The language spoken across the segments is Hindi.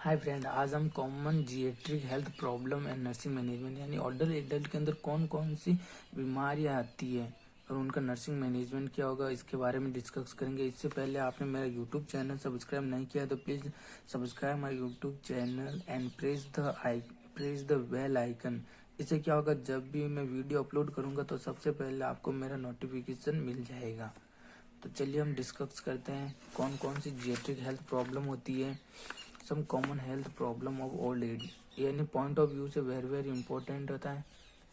हाय फ्रेंड, आज हम common geriatric health problem and nursing management यानी ऑल्डर एडल्ट के अंदर कौन कौन सी बीमारियां आती है और उनका नर्सिंग मैनेजमेंट क्या होगा इसके बारे में डिस्कस करेंगे। इससे पहले आपने मेरा यूट्यूब चैनल सब्सक्राइब नहीं किया तो please subscribe my YouTube channel and press the bell icon. इससे क्या होगा, जब भी मैं वीडियो अपलोड करूंगा तो सबसे पहले आपको मेरा नोटिफिकेशन मिल जाएगा। तो चलिए हम डिस्कस करते हैं कौन कौन सी जीएट्रिक हेल्थ प्रॉब्लम होती है। Some common health problem of old age यानी पॉइंट ऑफ व्यू से वेरी वेरी इंपॉर्टेंट होता है।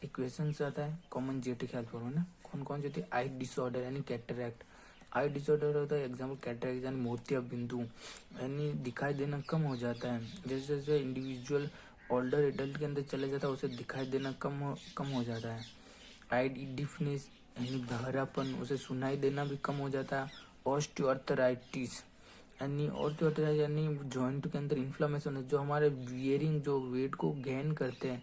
इक्वेशन से आता है कॉमन जीएट्रिक हेल्थ प्रॉब्लम ना, कौन कौन सी होती है। आई डिसऑर्डर यानी कैटरैक्ट। आई डिसऑर्डर होता है एग्जाम्पल कैटरैक्ट यानी मोतिया बिंदु यानी दिखाई देना कम हो जाता है। जैसे जैसे इंडिविजुअल ओल्डर एडल्ट के अंदर चले जाता है उसे दिखाई देना कम हो जाता है। आई डिफनेस यानी बहरापन, उसे सुनाई देना भी कम हो जाता है। ऑस्टियोआर्थराइटिस यानी ऑस्टियोआर्थराइटिस यानी जॉइंट के अंदर इन्फ्लामेशन है। जो हमारे वियरिंग जो वेट को गेन करते हैं,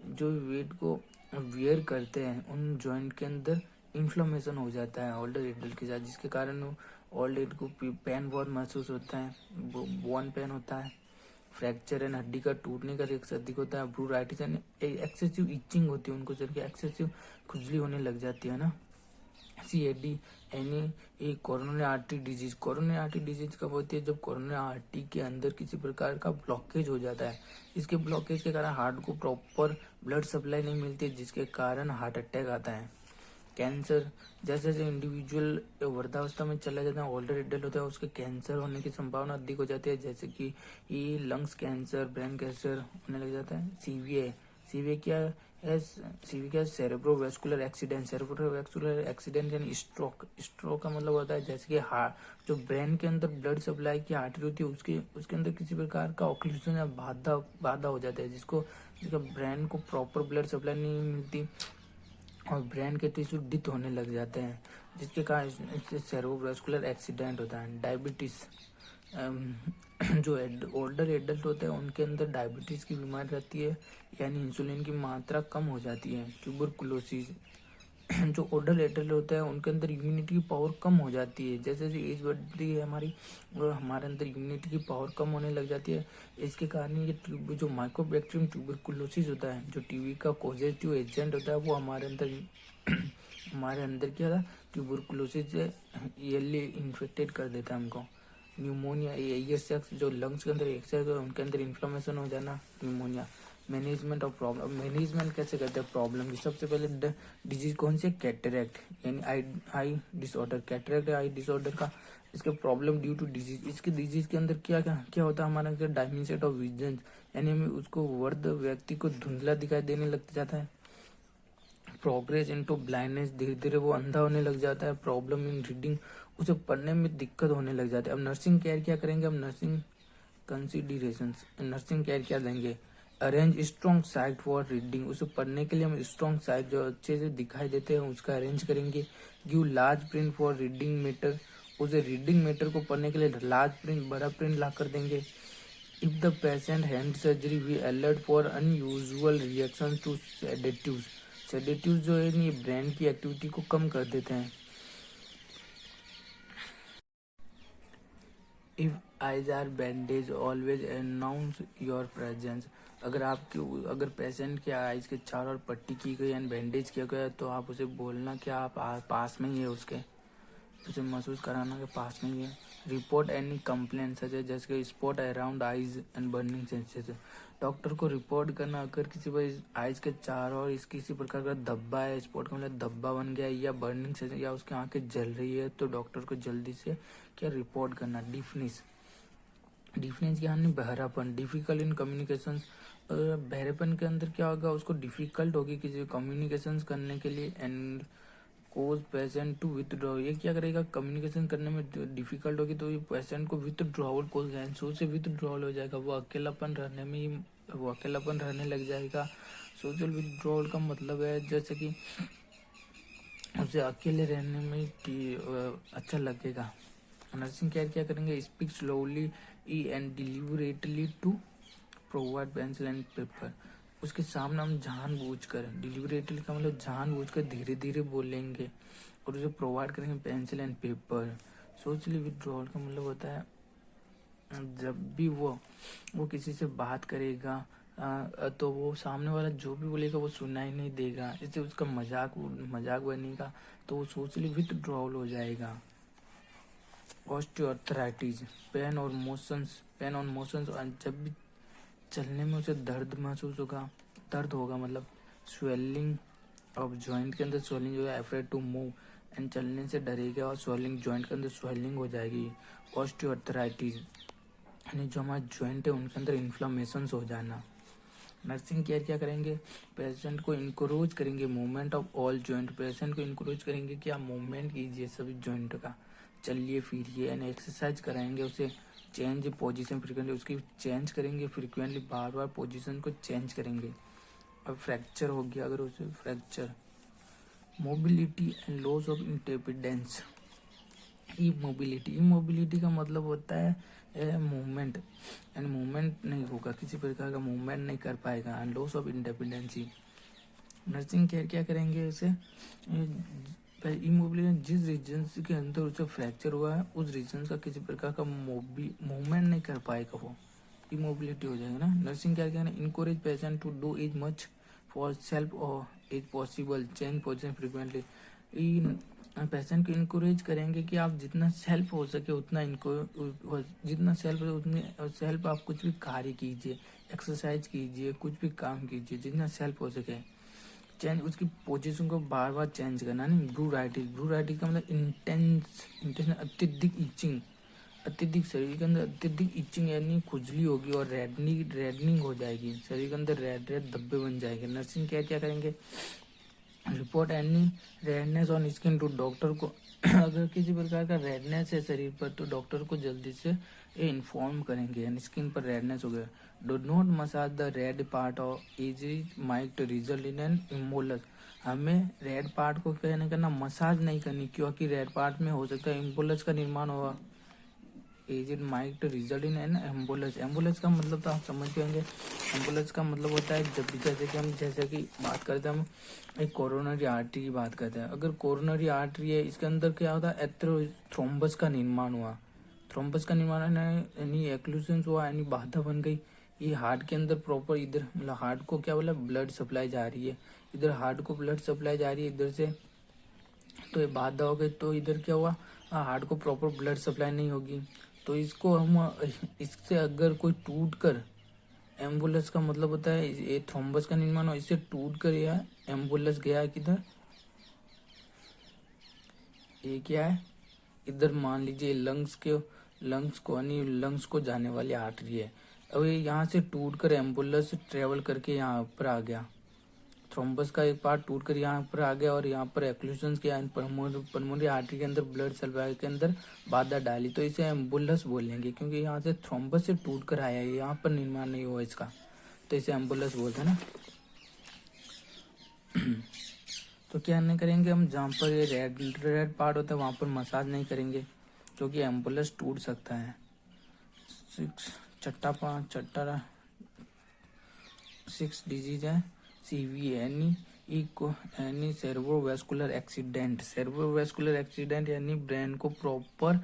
जो वेट को वियर करते हैं, उन जॉइंट के अंदर इन्फ्लामेशन हो जाता है ओल्डर एडल्ट के साथ, जिसके कारण ओल्ड एज को पेन बहुत महसूस होता है, बोन पेन होता है, फ्रैक्चर एंड हड्डी का टूटने का रिस्क अधिक होता है। ब्रूराइटिस यानी एक्सेसिव इचिंग होती है उनको, जबकि एक्सेसिव खुजली होने लग जाती है ना। CAD यानी ये coronary artery disease. Coronary artery disease कब होती है, जब कोरोनरी आर्टरी के अंदर किसी प्रकार का ब्लॉकेज हो जाता है। इसके ब्लॉकेज के कारण हार्ट को प्रॉपर ब्लड सप्लाई नहीं मिलती, जिसके कारण हार्ट अटैक आता है। कैंसर, जैसे जैसे इंडिविजुअल वृद्धावस्था में चला जाता है, ओल्डर एडल्ट होता है, उसके कैंसर होने की संभावना अधिक हो जाती है। जैसे कि ये लंग्स कैंसर, ब्रेन कैंसर होने लग जाता है। सीवीए, सीवीए क्या है, सीवी क्या सेरेब्रोवैस्कुलर एक्सीडेंट। सेरेब्रोवैस्कुलर एक्सीडेंट यानी स्ट्रोक। स्ट्रोक का मतलब होता है जैसे कि हार्ट, जो ब्रेन के अंदर ब्लड सप्लाई की आर्टरी होती है उसके अंदर किसी प्रकार का ऑक्लूजन या बाधा हो जाता है, जिसका ब्रेन को प्रॉपर ब्लड सप्लाई नहीं मिलती और ब्रेन के टिश्यू डिथ होने लग जाते हैं, जिसके कारण इससे सेरेब्रोवैस्कुलर एक्सीडेंट होता है। डायबिटीज, जो ओल्डर एडल्ट होते हैं उनके अंदर डायबिटीज की बीमारी रहती है यानी इंसुलिन की मात्रा कम हो जाती है। ट्यूबरकुलोसिस, जो ओल्डर एडल्ट होते हैं उनके अंदर इम्यूनिटी की पावर कम हो जाती है। जैसे जैसे एज बढ़ती है हमारी, और हमारे अंदर इम्यूनिटी की पावर कम होने लग जाती है। इसके कारण ये जो माइक्रोबैक्टीरियम ट्यूबरकुलोसिस होता है, जो टीबी का कॉजेटिव एजेंट होता है, वो हमारे अंदर क्या था, ट्यूबरकुलोसिस से ईयरली इन्फेक्टेड कर देता है हमको। न्यूमोनिया, एयरसेक्स, जो लंग्स के अंदर एक्सरसाइज हो उनके अंदर इन्फ्लामेशन हो जाना, pneumonia. Management of problem, management कैसे करते हैं प्रॉब्लम की। सबसे पहले डिजीज कौन सी है, कैटरैक्ट यानी आई डिसऑर्डर। कैटरैक्ट आई डिसऑर्डर का इसके प्रॉब्लम ड्यू टू डिजीज। इसके डिजीज के अंदर क्या क्या क्या होता है हमारा, डायमेंशन ऑफ विजन यानी हमें उसको वर्द व्यक्ति को धुंधला दिखाई देने लग जाता है। प्रोग्रेस इनटू ब्लाइंडनेस, धीरे धीरे वो अंधा होने लग जाता है। प्रॉब्लम इन रीडिंग, उसे पढ़ने में दिक्कत होने लग जाती है। अब नर्सिंग केयर क्या करेंगे, अब नर्सिंग कंसिडरेशंस, नर्सिंग केयर क्या देंगे। Arrange strong site for reading, उसे पढ़ने के लिए हम स्ट्रॉन्ग साइट जो अच्छे से दिखाई देते हैं उसका अरेंज करेंगे। Give large print for reading matter, उसे रीडिंग मैटर को पढ़ने के लिए लार्ज प्रिंट, बड़ा प्रिंट ला कर देंगे। If the patient hand surgery we alert for unusual reaction to sedatives. Sedatives जो है ये ब्रेन की एक्टिविटी को कम कर देते हैं। If eyes are bandage always announce your presence, अगर पेशेंट के आइज के चारों ओर पट्टी की गई एंड बैंडेज किया गया तो आप उसे बोलना कि आप पास में ही है, उसके उसे महसूस कराना के पास में ही है। रिपोर्ट एनी कंप्लेंट सच है जैसे कि spot around eyes and burning sensation, doctor को रिपोर्ट करना। अगर किसी पर आइज के चारों ओर किसी प्रकार का धब्बा है, स्पॉट का मतलब धब्बा बन गया है, या बर्निंग सेंसेशन या उसकी आंखें जल रही है, तो डॉक्टर को जल्दी से क्या रिपोर्ट करना। डिफनेस, डिफरेंस क्या है, बहरापन। डिफिकल्ट इन कम्युनिकेशन, बहरेपन के अंदर क्या होगा, उसको डिफिकल्ट होगी किसी कम्युनिकेशन करने के लिए। And cause patient to withdraw, ये क्या करेगा, कम्युनिकेशन करने में डिफिकल्ट होगी तो ये पेशेंट को विथड्रॉवल कोज सो से विथड्रॉवल हो जाएगा, वो अकेलापन रहने लग जाएगा। सोशल विथड्रॉवल का मतलब है जैसे कि उसे अकेले रहने में कि अच्छा लगेगा। नर्सिंग केयर क्या करेंगे, speak slowly and deliberately to provide pencil and paper, उसके सामने हम जानबूझकर, डिलीवरेटली का मतलब जानबूझकर धीरे धीरे बोलेंगे और उसे प्रोवाइड करेंगे pencil and paper. Socially withdrawal का मतलब होता है जब भी वो किसी से बात करेगा तो वो सामने वाला जो भी बोलेगा वो सुनना ही नहीं देगा, इससे उसका मजाक बनेगा तो वो सोशली विथड्रॉल हो जाएगा। ऑस्टियोआर्थराइटिस, पेन और मोशंस, जब भी चलने में उसे दर्द महसूस होगा, दर्द होगा मतलब स्वेलिंग ऑफ जॉइंट के अंदर स्वेलिंग जो है, अफ्रेड टू मूव एंड चलने से डरेगा और स्वेलिंग जॉइंट के अंदर स्वेलिंग हो जाएगी। ऑस्टियोआर्थराइटिस यानी जो हमारे जॉइंट है उनके अंदर इन्फ्लामेशन हो जाना। नर्सिंग केयर क्या करेंगे, पेशेंट को इंकरेज करेंगे movement of all joint, patient को इंकरेज करेंगे कि आप मूवमेंट कीजिए सभी जॉइंट का, चलिए फिरिए एंड एक्सरसाइज कराएंगे उसे, चेंज पोजीशन फ्रिक्वेंटली, उसकी चेंज करेंगे फ्रिक्वेंटली, बार बार पोजीशन को चेंज करेंगे। अब फ्रैक्चर हो गया, अगर उसे fracture, mobility and loss of independence, immobility का मतलब होता है मूवमेंट, एंड मूवमेंट नहीं होगा, किसी प्रकार का मूवमेंट नहीं कर पाएगा, and loss of independency. Nursing care क्या करेंगे उसे, इमोबिलिटी जिस रीजन के अंदर उसे फ्रैक्चर हुआ है उस रीजन का किसी प्रकार का मूवमेंट नहीं कर पाएगा, वो इमोबिलिटी हो जाएगी ना। नर्सिंग केयर क्या है, encourage patient to do as much for self और as possible, change position frequently, patient को इनकरेज करेंगे कि आप जितना सेल्फ हो सके उतना इनको, जितना सेल्फ है उतने सेल्फ आप कुछ भी कार्य कीजिए, एक्सरसाइज कीजिए, कुछ भी काम कीजिए जितना सेल्फ हो सके। चेंज, उसकी पोजीशन को बार बार चेंज करना नहीं। ब्रूराइटिस का मतलब इंटेंस अत्यधिक इचिंग, अत्यधिक शरीर के अंदर अत्यधिक इचिंग यानी खुजली होगी और रेडनिंग हो जाएगी, शरीर के अंदर रेड धब्बे बन जाएंगे। नर्सिंग केयर क्या करेंगे, report any redness on skin to doctor को, अगर किसी प्रकार का रेडनेस है शरीर पर तो डॉक्टर को जल्दी से ये इन्फॉर्म करेंगे, यानी स्किन पर रेडनेस हो गया। Do not massage the red part of is might result in an embolus, हमें रेड पार्ट को क्या नहीं करना, मसाज नहीं करनी, क्योंकि रेड पार्ट में हो सकता है इम्बोलस का निर्माण होगा। Is it might result in N ambulance, ambulance का मतलब तो आप समझ पाएंगे, एम्बुलेंस का मतलब होता है जब भी जैसे कि बात करते हैं हम एक कोरोनरी आर्टरी की बात करते हैं, अगर कोरोनरी आर्टरी है इसके अंदर क्या होता है, थ्रोम्बस का निर्माण हुआ, थ्रोम्बस का निर्माण यानी एक्लूजन हुआ यानी बाधा बन गई, ये हार्ट के अंदर प्रॉपर, इधर मतलब हार्ट को क्या बोला ब्लड सप्लाई जा रही है, इधर हार्ट को ब्लड सप्लाई जा रही है इधर से, तो ये बाधा हो गई तो इधर क्या हुआ, हार्ट को प्रॉपर ब्लड सप्लाई नहीं होगी, तो इसको हम इससे अगर कोई टूट कर, एम्बुलेंस का मतलब होता है ये थ्रोम्बस का निर्माण हो, इससे टूट कर या एम्बुलेंस गया है किधर, ये क्या है इधर मान लीजिए लंग्स को जाने वाली आर्टरी है, अब ये यहाँ से टूट कर एम्बुलेंस ट्रेवल करके यहाँ पर आ गया, थ्रोम्बस का एक पार्ट टूट कर यहाँ पर आ गया और यहाँ पर एक्लूजन के पल्मोनरी आर्टरी के अंदर ब्लड सप्लाई के अंदर बाधा डाली, तो इसे एम्बुलस बोलेंगे, क्योंकि यहाँ से थ्रोम्बस से टूट कर आया है, यहाँ पर निर्माण नहीं हुआ इसका, तो इसे एम्बुलस बोलते हैं ना। तो क्या नहीं करेंगे हम, जहाँ पर ये रेड पार्ट होता है वहाँ पर मसाज नहीं करेंगे, क्योंकि एम्बुलस टूट सकता है। 6 डिजीज है, CV एनी सेरेब्रोवास्कुलर एक्सीडेंट यानी ब्रेन को प्रॉपर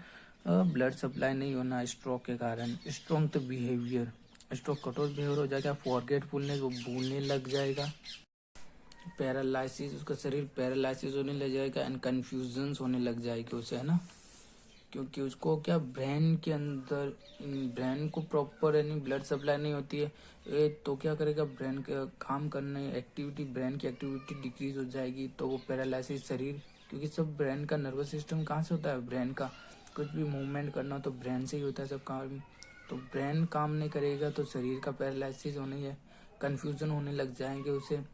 ब्लड सप्लाई नहीं होना स्ट्रोक के कारण। स्ट्रोंग बिहेवियर, स्ट्रोक कठोर बिहेवियर हो जाएगा, फॉरगेटफुलनेस वो भूलने लग जाएगा, पैरालिसिस उसका शरीर पैरालिसिस होने लग जाएगा, एंड कन्फ्यूजन होने लग जाएगी उसे, है ना, क्योंकि उसको क्या ब्रेन के अंदर ब्रेन को प्रॉपर यानी ब्लड सप्लाई नहीं होती है, तो क्या करेगा ब्रेन का काम करने एक्टिविटी, ब्रेन की एक्टिविटी डिक्रीज हो जाएगी, तो वो पैरालिसिस शरीर, क्योंकि सब ब्रेन का नर्वस सिस्टम कहाँ से होता है, ब्रेन का, कुछ भी मूवमेंट करना तो ब्रेन से ही होता है सब काम, तो ब्रेन काम नहीं करेगा तो शरीर का पैरालिसिस होने है, कन्फ्यूजन होने लग जाएंगे उसे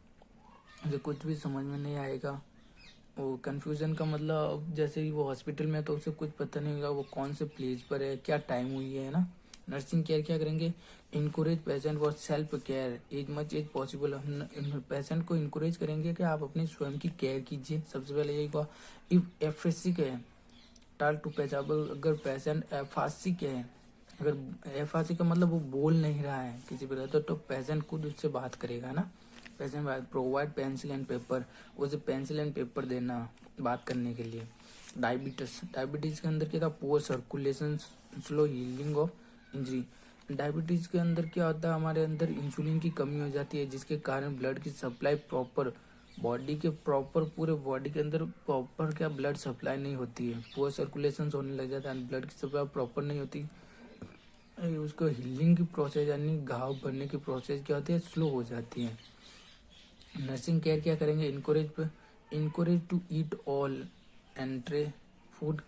कुछ भी समझ में नहीं आएगा। वो कन्फ्यूजन का मतलब जैसे ही वो हॉस्पिटल में तो उसे कुछ पता नहीं होगा वो कौन से प्लेस पर है, क्या टाइम हुई है ना। नर्सिंग केयर क्या करेंगे, encourage patient for self care as much as possible, हम पेशेंट को इनकरेज करेंगे कि आप अपनी स्वयं की केयर कीजिए। सबसे पहले यही कहा, इफ एफएससी के है टाल टू पेचाबल, अगर पेशेंट एफआरसी के है, अगर एफआरसी का मतलब वो बोल नहीं रहा है किसी प्रकार तो पेशेंट खुद उससे बात करेगा ना। Patient provide pencil and paper, उसे पेंसिल एंड पेपर देना बात करने के लिए। डायबिटीज के अंदर क्या था, poor circulation, slow healing of injury. Diabetes के अंदर क्या होता है, हमारे अंदर इंसुलिन की कमी हो जाती है, जिसके कारण ब्लड की सप्लाई प्रॉपर बॉडी के पूरे बॉडी के अंदर प्रॉपर क्या ब्लड सप्लाई नहीं होती है, पुअर सर्कुलेशन होने लग जाता है, ब्लड की सप्लाई प्रॉपर नहीं होती। उसको हीलिंग की प्रोसेस यानी घाव भरने की प्रोसेस क्या होती है, स्लो हो जाती है। नर्सिंग केयर क्या करेंगे, encourage to eat all entree food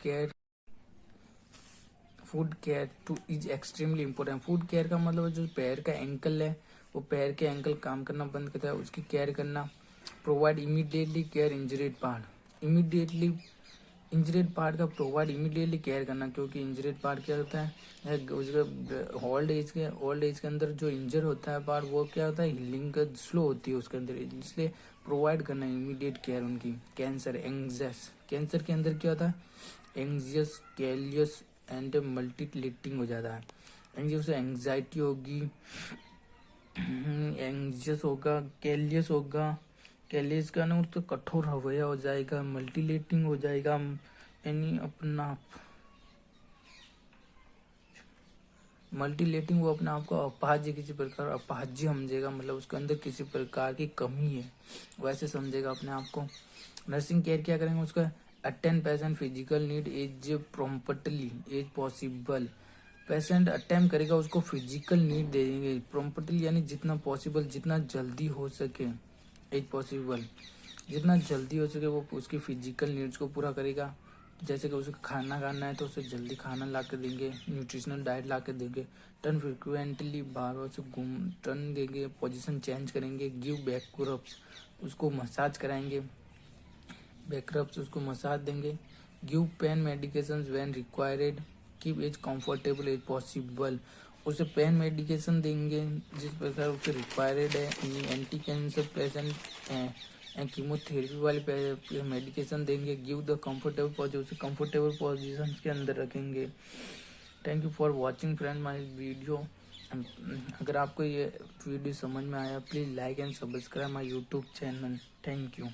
care to is extremely important. Food care का मतलब जो पैर का एंकल है, वो पैर के एंकल काम करना बंद करता है, उसकी केयर करना। प्रोवाइड इमीडिएटली केयर इंजरेड पार्ट का प्रोवाइड इमीडिएटली केयर करना, क्योंकि इंजरेड पार्ट क्या होता है, उसका ओल्ड एज के अंदर जो इंजर होता है पार्ट, वो क्या होता है, हीलिंग का स्लो होती है उसके अंदर, इसलिए प्रोवाइड करना इमीडिएट केयर उनकी। कैंसर के अंदर क्या होता है, एंग्जियस कैलियस एंड मल्टीप्लेटिंग हो जाता है। एंग्जियस से एंग्जाइटी होगी, एंग्जियस होगा, कैलियस का ना उसका कठोर रवैया हो जाएगा, मल्टीलेटिंग हो जाएगा, यानी अपना मल्टीलेटिंग, वो अपने आप को अपाहज किसी प्रकार अपाहज्य समझेगा, मतलब उसके अंदर किसी प्रकार की कमी है वैसे समझेगा अपने आप को। नर्सिंग केयर क्या करेंगे, उसका attend patient physical need as promptly as possible. Patient attempt करेगा, उसको फिजिकल नीड देंगे प्रॉम्प्टली, यानी जितना पॉसिबल, जितना जल्दी हो सके, एज पॉसिबल, जितना जल्दी हो सके वो उसकी फिजिकल नीड्स को पूरा करेगा। जैसे कि उसे खाना खाना है तो उसे जल्दी खाना ला के देंगे, न्यूट्रिशनल डाइट ला के देंगे, टर्न फ्रिक्वेंटली, बार बार से टर्न देंगे, पोजीशन चेंज करेंगे, गिव बैक रब्स, उसको मसाज कराएंगे, बैक रब्स उसको मसाज देंगे, give pain medication when required, keep as comfortable as possible, उसे पेन मेडिकेशन देंगे जिस प्रकार उसे रिक्वायर्ड है। एंटी कैंसर पेशेंट कीमोथेरेपी वाले मेडिकेशन देंगे, गिव द कंफर्टेबल पोजीशन, उसे कंफर्टेबल पोजीशन के अंदर रखेंगे। Thank you for watching friend my video. अगर आपको ये वीडियो समझ में आया, please like and subscribe my YouTube channel. Thank you.